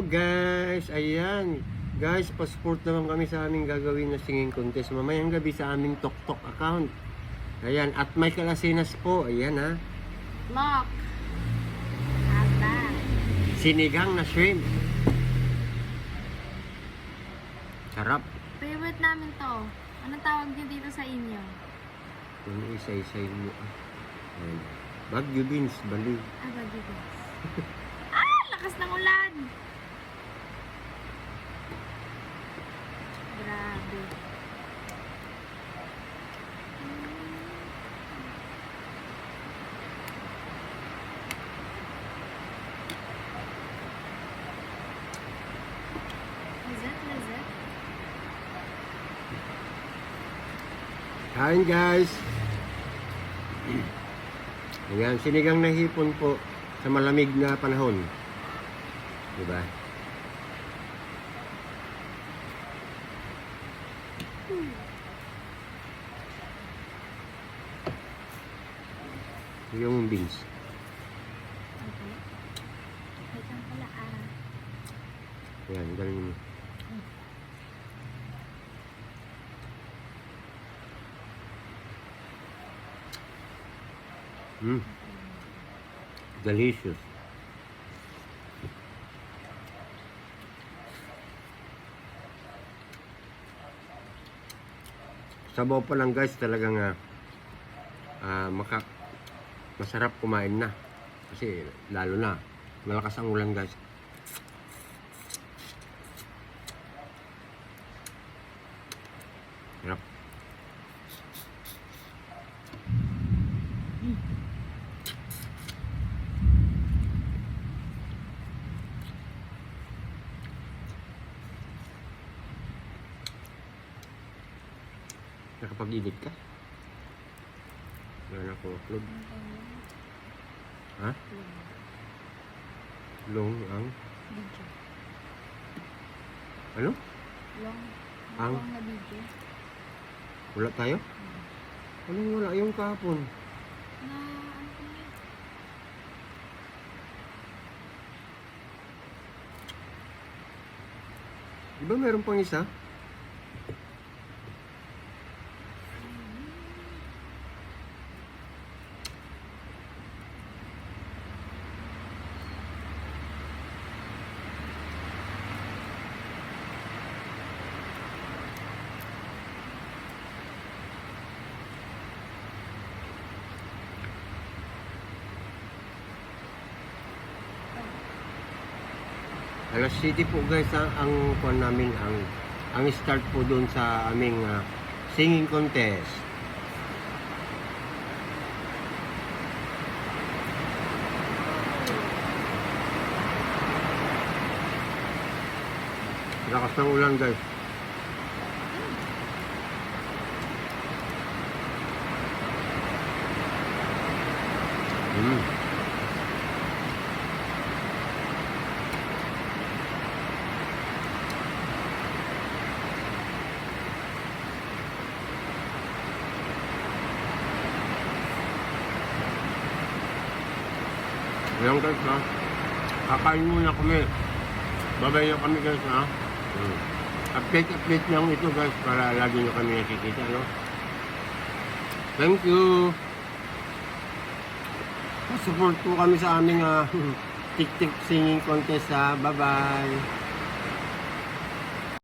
Hello guys, ayan guys, passport naman kami sa aming gagawin na singing contest mamayang gabi sa aming TokTok account. Ayan, at may kalasinas po. Ayan ha, Lock. Aba. sinigang na shrimp, sarap. Favorite namin to. Anong tawag niyo dito sa inyo? Yung isa-isay mo. Ayan. Baguio beans, bali. Bagibis. Lakas ng ulan! Grabe. Lazet. Kain guys. Ayan, sinigang na hipon po sa malamig na panahon. Diba? Yung beans. Okay. Wait lang pala Ayan, galing mo. Delicious. Sabaw pa lang guys, talagang masarap kumain na. Kasi lalo na, malakas ang ulan guys. Sarap. Nakapag-edit ka? Wala na ako upload. Ha? Long ang? video. Ano? Long Ang? na video. Wala tayo? Anong wala yung kahapon? Na ano ko yun? Diba meron pang isa? Alas City po guys ang kuan namin ang start po doon sa aming singing contest. Lakas ng ulan guys. Ayan guys ha, kakain muna kami. Babay na kami guys ha. Update lang ito guys para lagi nyo kami nakikita, no? Thank you. Support po kami sa aming tik-tik singing contest ha. Bye bye.